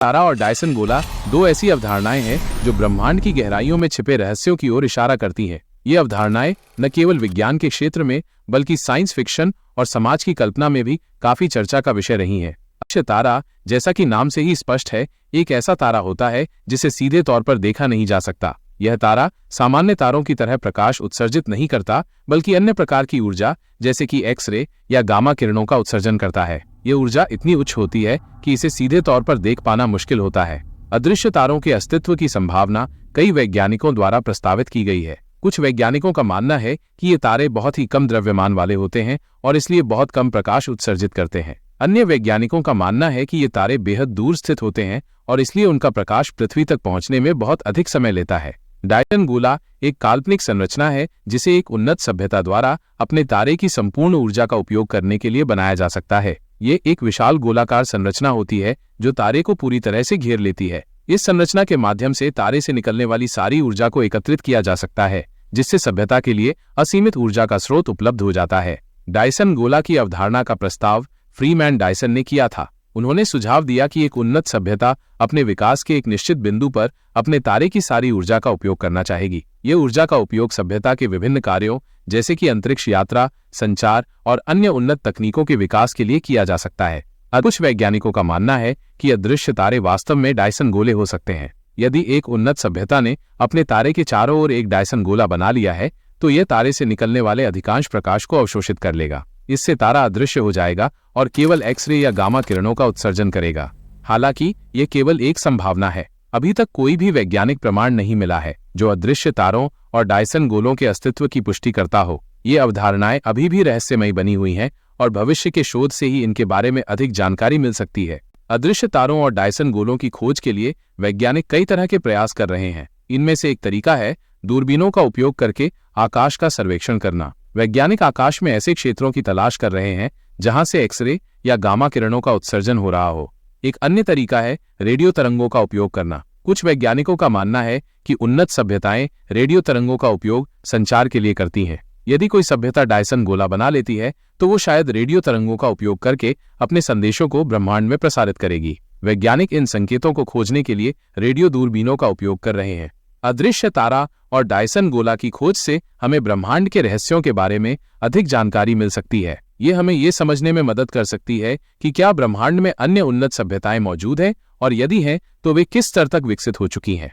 तारा और डायसन गोला दो ऐसी अवधारणाएं हैं जो ब्रह्मांड की गहराइयों में छिपे रहस्यों की ओर इशारा करती हैं। ये अवधारणाएं न केवल विज्ञान के क्षेत्र में बल्कि साइंस फिक्शन और समाज की कल्पना में भी काफी चर्चा का विषय रही हैं। अदृश्य तारा, जैसा कि नाम से ही स्पष्ट है, एक ऐसा तारा होता है जिसे सीधे तौर पर देखा नहीं जा सकता। यह तारा सामान्य तारों की तरह प्रकाश उत्सर्जित नहीं करता, बल्कि अन्य प्रकार की ऊर्जा जैसे कि एक्स-रे या गामा किरणों का उत्सर्जन करता है। यह ऊर्जा इतनी उच्च होती है कि इसे सीधे तौर पर देख पाना मुश्किल होता है। अदृश्य तारों के अस्तित्व की संभावना कई वैज्ञानिकों द्वारा प्रस्तावित की गई है। कुछ वैज्ञानिकों का मानना है कि ये तारे बहुत ही कम द्रव्यमान वाले होते हैं और इसलिए बहुत कम प्रकाश उत्सर्जित करते हैं। अन्य वैज्ञानिकों का मानना है कि ये तारे बेहद दूर स्थित होते हैं और इसलिए उनका प्रकाश पृथ्वी तक पहुंचने में बहुत अधिक समय लेता है। डायसन गोला एक काल्पनिक संरचना है जिसे एक उन्नत सभ्यता द्वारा अपने तारे की संपूर्ण ऊर्जा का उपयोग करने के लिए बनाया जा सकता है। ये एक विशाल गोलाकार संरचना होती है जो तारे को पूरी तरह से घेर लेती है। इस संरचना के माध्यम से तारे से निकलने वाली सारी ऊर्जा को एकत्रित किया जा सकता है, जिससे सभ्यता के लिए असीमित ऊर्जा का स्रोत उपलब्ध हो जाता है। डायसन गोला की अवधारणा का प्रस्ताव फ्रीमैन डायसन ने किया था। उन्होंने सुझाव दिया कि एक उन्नत सभ्यता अपने विकास के एक निश्चित बिंदु पर अपने तारे की सारी ऊर्जा का उपयोग करना चाहेगी। ये ऊर्जा का उपयोग सभ्यता के विभिन्न कार्यों जैसे कि अंतरिक्ष यात्रा, संचार और अन्य उन्नत तकनीकों के विकास के लिए किया जा सकता है। कुछ वैज्ञानिकों का मानना है कि अदृश्य तारे वास्तव में डायसन गोले हो सकते हैं। यदि एक उन्नत सभ्यता ने अपने तारे के चारों ओर एक डायसन गोला बना लिया है, तो यह तारे से निकलने वाले अधिकांश प्रकाश को अवशोषित कर लेगा। इससे तारा अदृश्य हो जाएगा और केवल एक्स-रे या गामा किरणों का उत्सर्जन करेगा। हालांकि ये केवल एक संभावना है। अभी तक कोई भी वैज्ञानिक प्रमाण नहीं मिला है जो अदृश्य तारों और डायसन गोलों के अस्तित्व की पुष्टि करता हो। ये अवधारणाएं अभी भी रहस्यमयी बनी हुई हैं और भविष्य के शोध से ही इनके बारे में अधिक जानकारी मिल सकती है। अदृश्य तारों और डायसन गोलों की खोज के लिए वैज्ञानिक कई तरह के प्रयास कर रहे हैं। इनमें से एक तरीका है दूरबीनों का उपयोग करके आकाश का सर्वेक्षण करना। वैज्ञानिक आकाश में ऐसे क्षेत्रों की तलाश कर रहे हैं जहां से एक्स-रे या गामा किरणों का उत्सर्जन हो रहा हो। एक अन्य तरीका है रेडियो तरंगों का उपयोग करना। कुछ वैज्ञानिकों का मानना है कि उन्नत सभ्यताएं रेडियो तरंगों का उपयोग संचार के लिए करती हैं। यदि कोई सभ्यता डायसन गोला बना लेती है तो वो शायद रेडियो तरंगों का उपयोग करके अपने संदेशों को ब्रह्मांड में प्रसारित करेगी। वैज्ञानिक इन संकेतों को खोजने के लिए रेडियो दूरबीनों का उपयोग कर रहे हैं। अदृश्य तारा और डायसन गोला की खोज से हमें ब्रह्मांड के रहस्यों के बारे में अधिक जानकारी मिल सकती है। ये हमें ये समझने में मदद कर सकती है कि क्या ब्रह्मांड में अन्य उन्नत सभ्यताएं मौजूद हैं और यदि हैं तो वे किस स्तर तक विकसित हो चुकी हैं।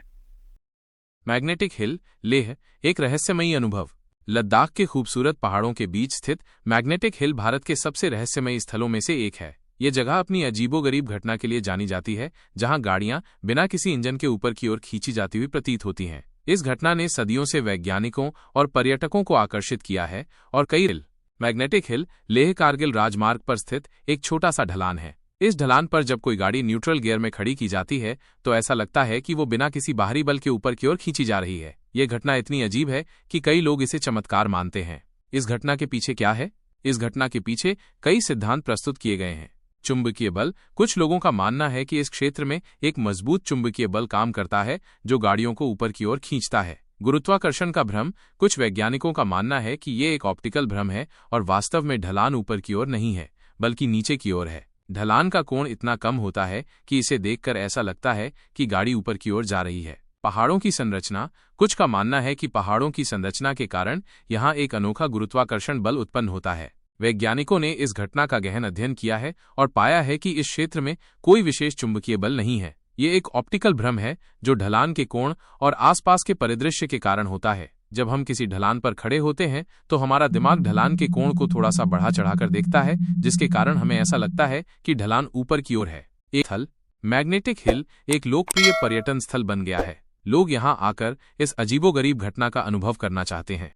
मैग्नेटिक हिल, लेह, एक रहस्यमयी अनुभव। लद्दाख के खूबसूरत पहाड़ों के बीच स्थित मैग्नेटिक हिल भारत के सबसे रहस्यमयी स्थलों में से एक है। ये जगह अपनी अजीबोगरीब घटना के लिए जानी जाती है, जहां गाड़ियां बिना किसी इंजन के ऊपर की ओर खींची जाती हुई प्रतीत होती हैं। इस घटना ने सदियों से वैज्ञानिकों और पर्यटकों को आकर्षित किया है और कई हिल। मैग्नेटिक हिल लेह कारगिल राजमार्ग पर स्थित एक छोटा सा ढलान है। इस ढलान पर जब कोई गाड़ी न्यूट्रल गियर में खड़ी की जाती है तो ऐसा लगता है कि वो बिना किसी बाहरी बल के ऊपर की ओर खींची जा रही है। यह घटना इतनी अजीब है कि कई लोग इसे चमत्कार मानते हैं। इस घटना के पीछे क्या है? इस घटना के पीछे कई सिद्धांत प्रस्तुत किए गए हैं। चुंबकीय बल। कुछ लोगों का मानना है कि इस क्षेत्र में एक मजबूत चुंबकीय बल काम करता है जो गाड़ियों को ऊपर की ओर खींचता है। गुरुत्वाकर्षण का भ्रम। कुछ वैज्ञानिकों का मानना है कि ये एक ऑप्टिकल भ्रम है और वास्तव में ढलान ऊपर की ओर नहीं है बल्कि नीचे की ओर है। ढलान का कोण इतना कम होता है कि इसे देखकर ऐसा लगता है कि गाड़ी ऊपर की ओर जा रही है। पहाड़ों की संरचना। कुछ का मानना है कि पहाड़ों की संरचना के कारण यहाँ एक अनोखा गुरुत्वाकर्षण बल उत्पन्न होता है। वैज्ञानिकों ने इस घटना का गहन अध्ययन किया है और पाया है कि इस क्षेत्र में कोई विशेष चुंबकीय बल नहीं है। ये एक ऑप्टिकल भ्रम है जो ढलान के कोण और आसपास के परिदृश्य के कारण होता है। जब हम किसी ढलान पर खड़े होते हैं तो हमारा दिमाग ढलान के कोण को थोड़ा सा बढ़ा चढ़ाकर देखता है, जिसके कारण हमें ऐसा लगता है कि ढलान ऊपर की ओर है। एक स्थल। मैग्नेटिक हिल एक लोकप्रिय पर्यटन स्थल बन गया है। लोग यहाँ आकर इस अजीबोगरीब घटना का अनुभव करना चाहते हैं।